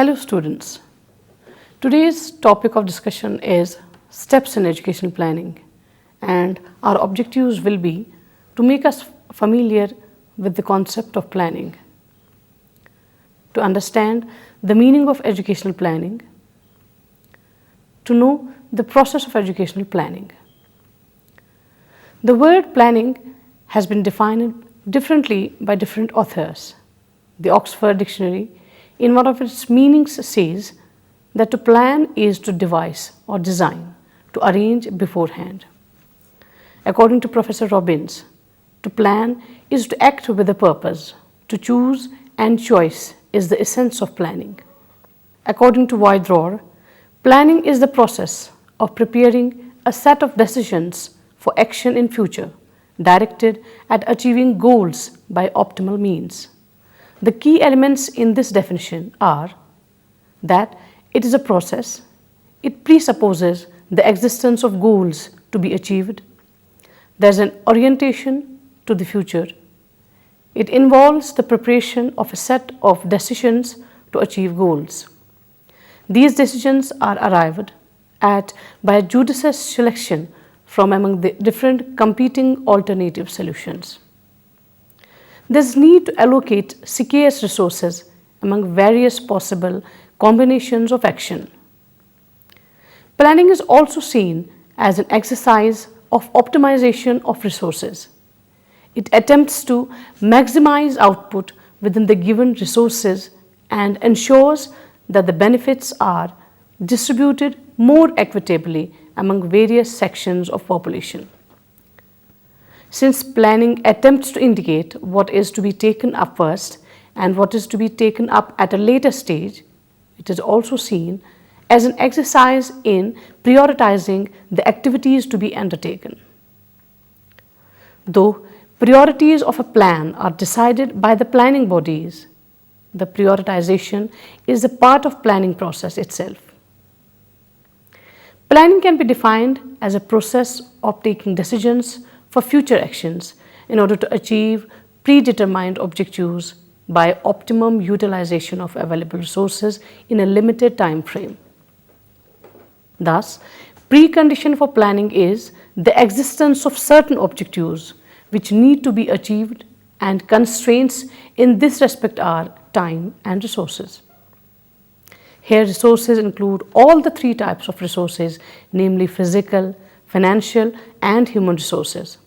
Hello students, today's topic of discussion is steps in educational planning, and our objectives will be to make us familiar with the concept of planning, to understand the meaning of educational planning, to know the process of educational planning. The word planning has been defined differently by different authors. The Oxford Dictionary, in one of its meanings, says that to plan is to devise or design, to arrange beforehand. According to Professor Robbins, to plan is to act with a purpose, to choose, and choice is the essence of planning. According to Wydrower, planning is the process of preparing a set of decisions for action in future, directed at achieving goals by optimal means. The key elements in this definition are that it is a process, it presupposes the existence of goals to be achieved, there is an orientation to the future, it involves the preparation of a set of decisions to achieve goals. These decisions are arrived at by a judicious selection from among the different competing alternative solutions. There is need to allocate scarce resources among various possible combinations of action. Planning is also seen as an exercise of optimization of resources. It attempts to maximize output within the given resources and ensures that the benefits are distributed more equitably among various sections of population. Since planning attempts to indicate what is to be taken up first and what is to be taken up at a later stage, it is also seen as an exercise in prioritizing the activities to be undertaken. Though priorities of a plan are decided by the planning bodies, the prioritization is a part of planning process itself. Planning can be defined as a process of taking decisions for future actions in order to achieve predetermined objectives by optimum utilization of available resources in a limited time frame. Thus, precondition for planning is the existence of certain objectives which need to be achieved, and constraints in this respect are time and resources. Here resources include all the three types of resources, namely physical, financial, and human resources.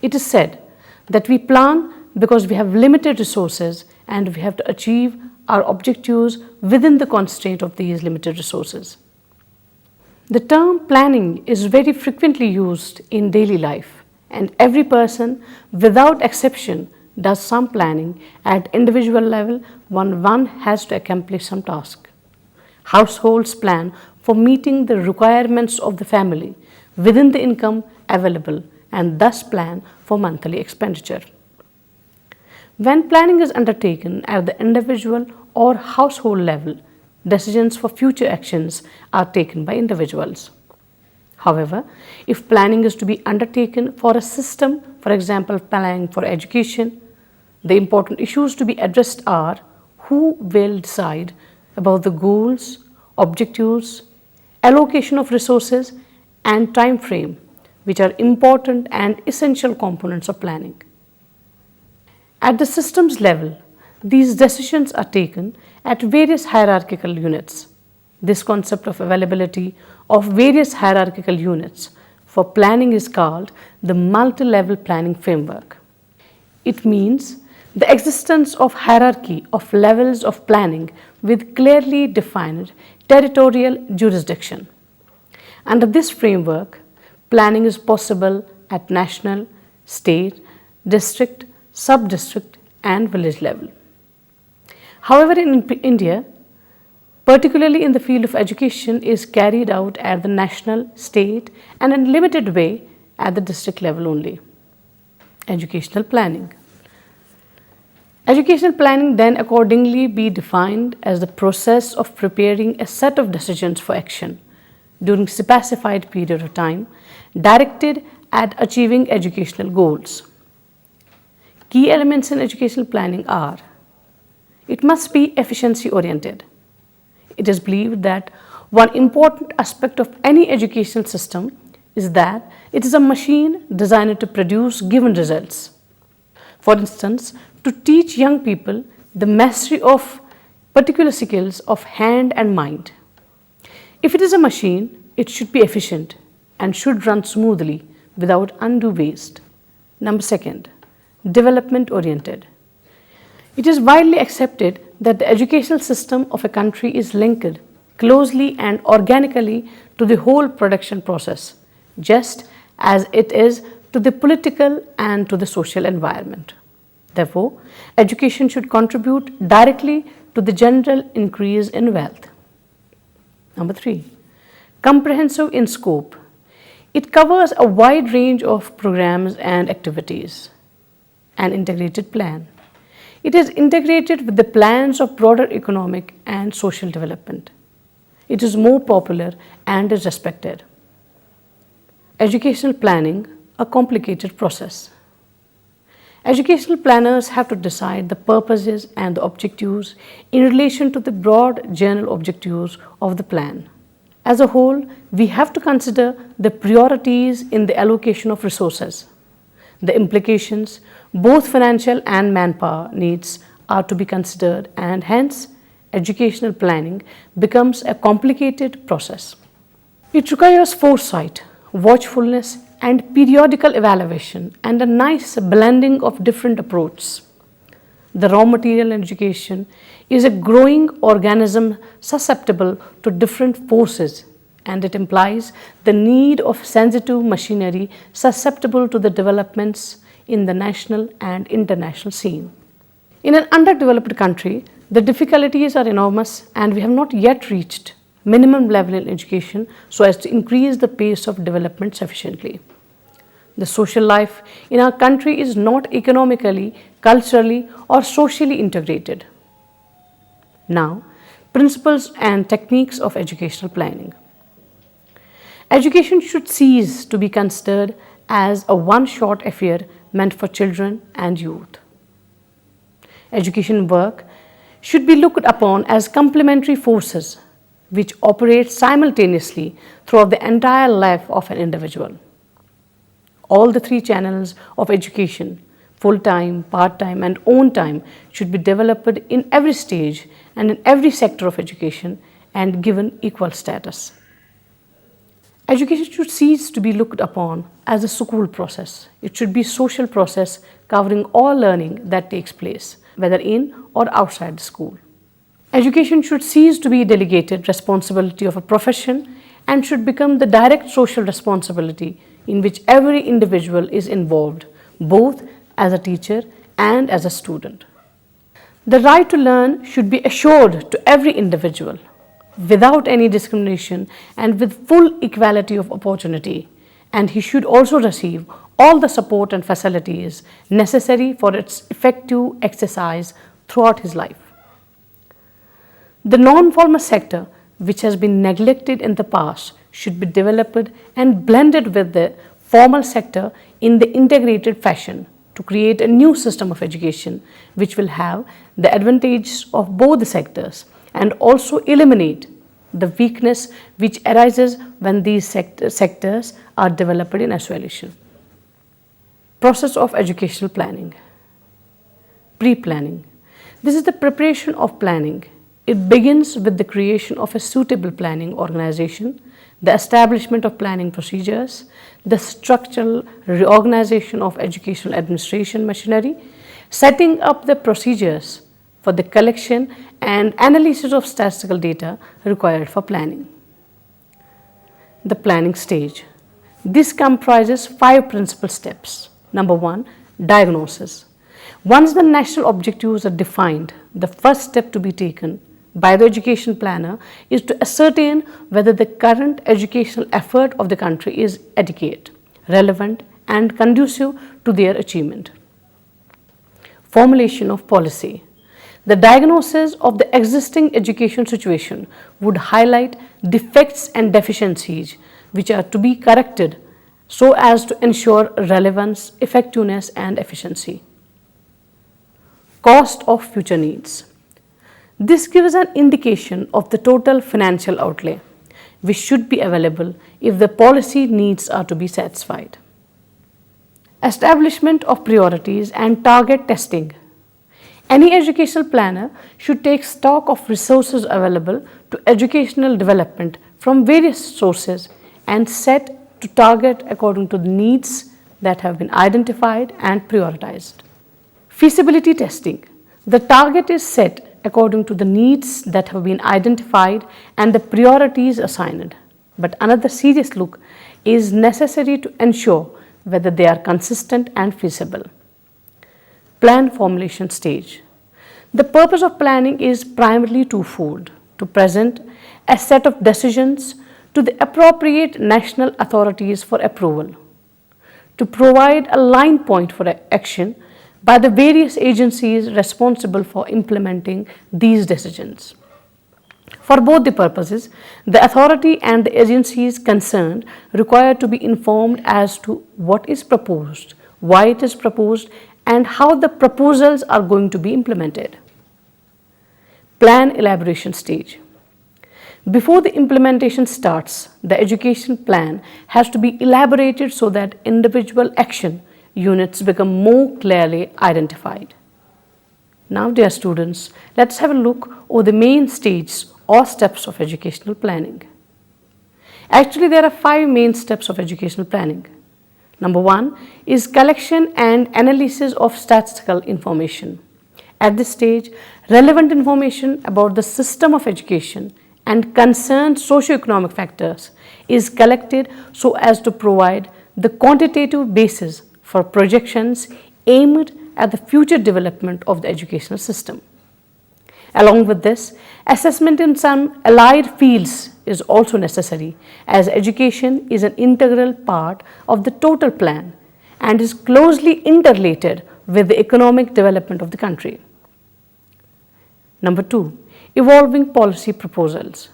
It is said that we plan because we have limited resources and we have to achieve our objectives within the constraint of these limited resources. The term planning is very frequently used in daily life, and every person without exception does some planning at individual level when one has to accomplish some task. Households plan for meeting the requirements of the family within the income available and thus plan for monthly expenditure. When planning is undertaken at the individual or household level, decisions for future actions are taken by individuals. However, if planning is to be undertaken for a system, for example, planning for education, the important issues to be addressed are who will decide about the goals, objectives, allocation of resources, and time frame, which are important and essential components of planning. At the systems level, these decisions are taken at various hierarchical units. This concept of availability of various hierarchical units for planning is called the multi-level planning framework. It means the existence of hierarchy of levels of planning with clearly defined territorial jurisdiction. Under this framework, planning is possible at national, state, district, sub-district, and village level. However, in India, particularly in the field of education, is carried out at the national, state, and in limited way at the district level only. Educational planning. Educational planning then accordingly be defined as the process of preparing a set of decisions for action during specified period of time directed at achieving educational goals. Key elements in educational planning are: it must be efficiency oriented. It is believed that one important aspect of any educational system is that it is a machine designed to produce given results. For instance, to teach young people the mastery of particular skills of hand and mind. If it is a machine, it should be efficient and should run smoothly without undue waste. Number second, development oriented. It is widely accepted that the educational system of a country is linked closely and organically to the whole production process, just as it is to the political and to the social environment. Therefore, education should contribute directly to the general increase in wealth. Number three, comprehensive in scope. It covers a wide range of programs and activities. An integrated plan. It is integrated with the plans of broader economic and social development. It is more popular and is respected. Educational planning, a complicated process. Educational planners have to decide the purposes and the objectives in relation to the broad general objectives of the plan. As a whole, we have to consider the priorities in the allocation of resources. The implications, both financial and manpower needs, are to be considered, and hence, educational planning becomes a complicated process. It requires foresight, watchfulness, and periodical evaluation, and a nice blending of different approaches. The raw material in education is a growing organism susceptible to different forces, and it implies the need of sensitive machinery susceptible to the developments in the national and international scene. In an underdeveloped country, the difficulties are enormous, and we have not yet reached minimum level in education so as to increase the pace of development sufficiently. The social life in our country is not economically, culturally, or socially integrated. Now, principles and techniques of educational planning. Education should cease to be considered as a one-shot affair meant for children and youth. Education work should be looked upon as complementary forces which operate simultaneously throughout the entire life of an individual. All the three channels of education, full-time, part-time, and own time, should be developed in every stage and in every sector of education and given equal status. Education should cease to be looked upon as a school process. It should be a social process covering all learning that takes place, whether in or outside the school. Education should cease to be a delegated responsibility of a profession and should become the direct social responsibility in which every individual is involved, both as a teacher and as a student. The right to learn should be assured to every individual without any discrimination and with full equality of opportunity, and he should also receive all the support and facilities necessary for its effective exercise throughout his life. The non-formal sector, which has been neglected in the past, should be developed and blended with the formal sector in the integrated fashion to create a new system of education which will have the advantages of both the sectors and also eliminate the weakness which arises when these sectors are developed in isolation. Process of educational planning. Pre-planning. This is the preparation of planning. It begins with the creation of a suitable planning organization, the establishment of planning procedures, the structural reorganization of educational administration machinery, setting up the procedures for the collection and analysis of statistical data required for planning. The planning stage. This comprises 5 principal steps. Number 1, diagnosis. Once the national objectives are defined, the first step to be taken by the education planner is to ascertain whether the current educational effort of the country is adequate, relevant, and conducive to their achievement. Formulation of policy. The diagnosis of the existing education situation would highlight defects and deficiencies which are to be corrected so as to ensure relevance, effectiveness, and efficiency. Cost of future needs. This gives an indication of the total financial outlay, which should be available if the policy needs are to be satisfied. Establishment of priorities and target testing. Any educational planner should take stock of resources available to educational development from various sources and set to target according to the needs that have been identified and prioritized. Feasibility testing. The target is set according to the needs that have been identified and the priorities assigned. But another serious look is necessary to ensure whether they are consistent and feasible. Plan formulation stage. The purpose of planning is primarily twofold: to present a set of decisions to the appropriate national authorities for approval, to provide a line point for action by the various agencies responsible for implementing these decisions. For both the purposes, the authority and the agencies concerned require to be informed as to what is proposed, why it is proposed, and how the proposals are going to be implemented. Plan elaboration stage. Before the implementation starts, the education plan has to be elaborated so that individual action units become more clearly identified. Now, dear students, let's have a look over the main stages or steps of educational planning. Actually, there are 5 main steps of educational planning. Number 1 is collection and analysis of statistical information. At this stage, relevant information about the system of education and concerned socio-economic factors is collected so as to provide the quantitative basis for projections aimed at the future development of the educational system. Along with this, assessment in some allied fields is also necessary, as education is an integral part of the total plan and is closely interrelated with the economic development of the country. Number 2, evolving policy proposals.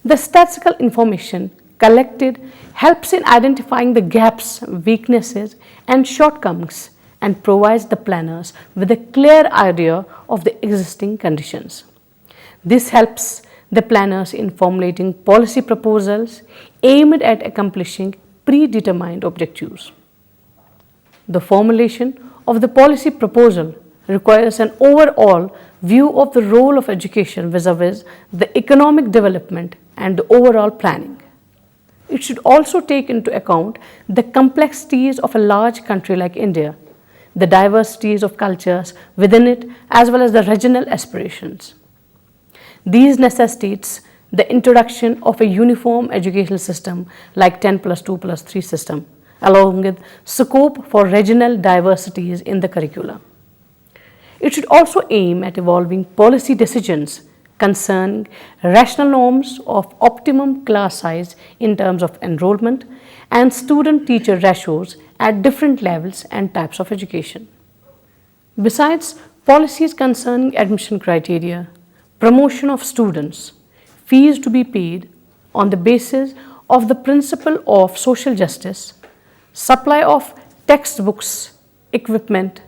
The statistical information collected helps in identifying the gaps, weaknesses, and shortcomings and provides the planners with a clear idea of the existing conditions. This helps the planners in formulating policy proposals aimed at accomplishing predetermined objectives. The formulation of the policy proposal requires an overall view of the role of education vis-a-vis the economic development and the overall planning. It should also take into account the complexities of a large country like India, the diversities of cultures within it, as well as the regional aspirations. These necessitates the introduction of a uniform educational system like 10+2+3 system, along with scope for regional diversities in the curricula. It should also aim at evolving policy decisions concerning rational norms of optimum class size in terms of enrollment and student-teacher ratios at different levels and types of education. Besides policies concerning admission criteria, promotion of students, fees to be paid on the basis of the principle of social justice, supply of textbooks, equipment,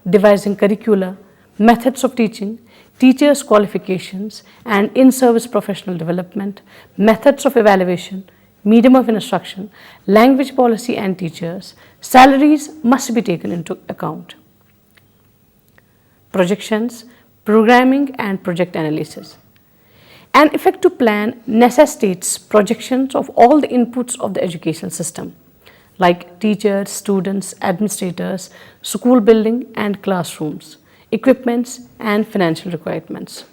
devising curricula, methods of teaching, teachers' qualifications and in-service professional development, methods of evaluation, medium of instruction, language policy and teachers, salaries must be taken into account. Projections, programming and project analysis. An effective plan necessitates projections of all the inputs of the educational system, like teachers, students, administrators, school building and classrooms, equipments and financial requirements.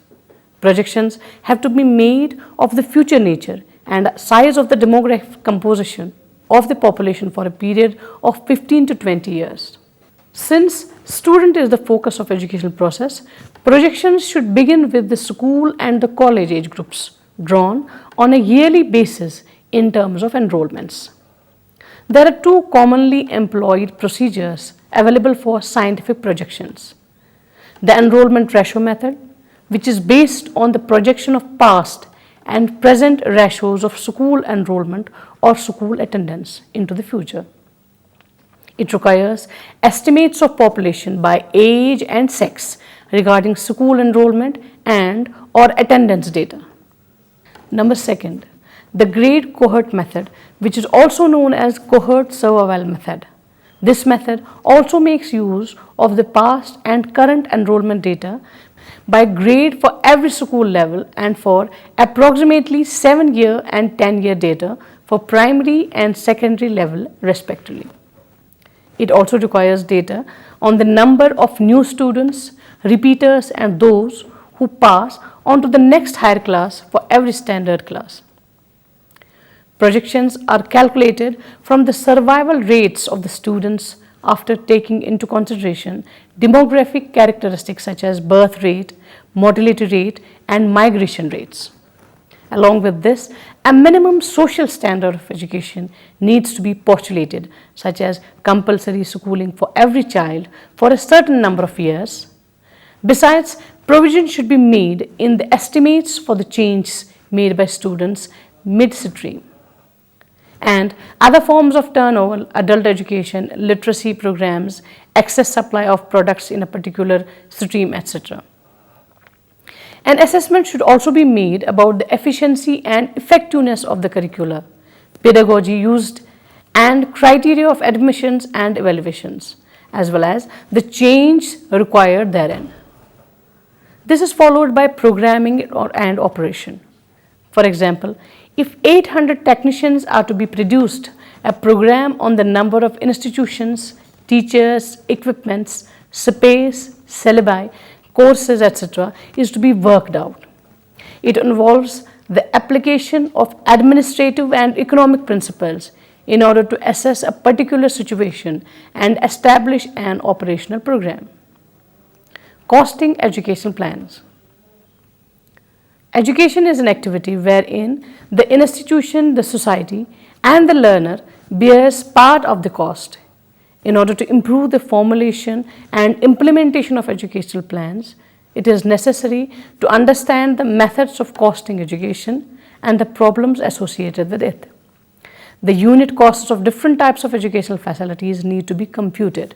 Projections have to be made of the future nature and size of the demographic composition of the population for a period of 15 to 20 years. Since student is the focus of educational process, projections should begin with the school and the college age groups drawn on a yearly basis in terms of enrollments. There are 2 commonly employed procedures available for scientific projections. The enrollment ratio method, which is based on the projection of past and present ratios of school enrollment or school attendance into the future. It requires estimates of population by age and sex regarding school enrollment and or attendance data. Number second, the grade cohort method, which is also known as cohort survival method. This method also makes use of the past and current enrollment data by grade for every school level and for approximately 7-year and 10-year data for primary and secondary level respectively. It also requires data on the number of new students, repeaters and those who pass on to the next higher class for every standard class. Projections are calculated from the survival rates of the students after taking into consideration demographic characteristics such as birth rate, mortality rate and migration rates. Along with this, a minimum social standard of education needs to be postulated, such as compulsory schooling for every child for a certain number of years. Besides, provision should be made in the estimates for the changes made by students midstream. And other forms of turnover, adult education, literacy programs, excess supply of products in a particular stream, etc. An assessment should also be made about the efficiency and effectiveness of the curricula, pedagogy used, and criteria of admissions and evaluations, as well as the change required therein. This is followed by programming and operation. For example, if 800 technicians are to be produced, a program on the number of institutions, teachers, equipments, space, syllabi, courses, etc. is to be worked out. It involves the application of administrative and economic principles in order to assess a particular situation and establish an operational program. Costing educational plans. Education is an activity wherein the institution, the society and the learner bears part of the cost. In order to improve the formulation and implementation of educational plans, it is necessary to understand the methods of costing education and the problems associated with it. The unit costs of different types of educational facilities need to be computed.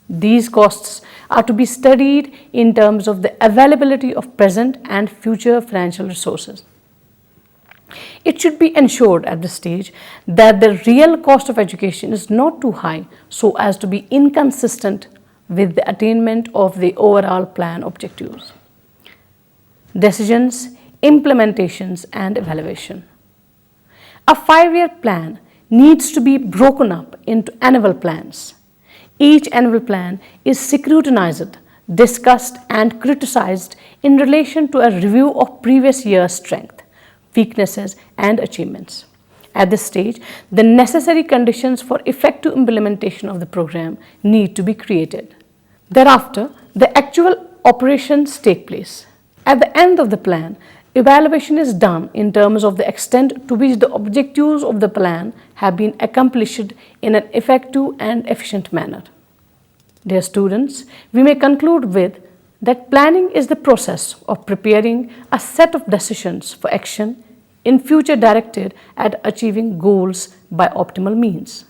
These costs are to be studied in terms of the availability of present and future financial resources. It should be ensured at this stage that the real cost of education is not too high so as to be inconsistent with the attainment of the overall plan objectives. Decisions, implementations and evaluation. A 5-year plan needs to be broken up into annual plans. Each annual plan is scrutinized, discussed and criticized in relation to a review of previous year's strength, weaknesses and achievements. At this stage, the necessary conditions for effective implementation of the program need to be created. Thereafter, the actual operations take place. At the end of the plan, evaluation is done in terms of the extent to which the objectives of the plan have been accomplished in an effective and efficient manner. Dear students, we may conclude with that planning is the process of preparing a set of decisions for action in future directed at achieving goals by optimal means.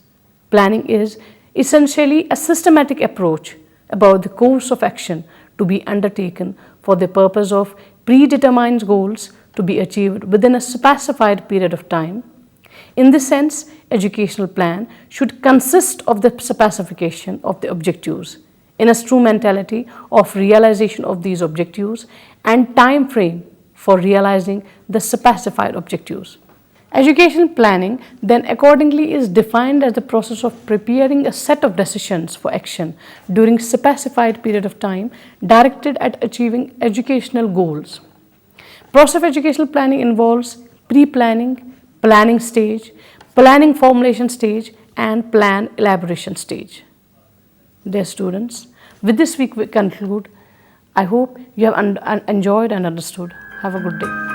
Planning is essentially a systematic approach about the course of action to be undertaken for the purpose of predetermined goals to be achieved within a specified period of time. In this sense, educational plan should consist of the specification of the objectives, instrumentality of realization of these objectives, and time frame for realizing the specified objectives. Educational planning then accordingly is defined as the process of preparing a set of decisions for action during specified period of time directed at achieving educational goals. Process of educational planning involves pre-planning, planning stage, planning formulation stage and plan elaboration stage. Dear students, with this we conclude. I hope you have enjoyed and understood. Have a good day.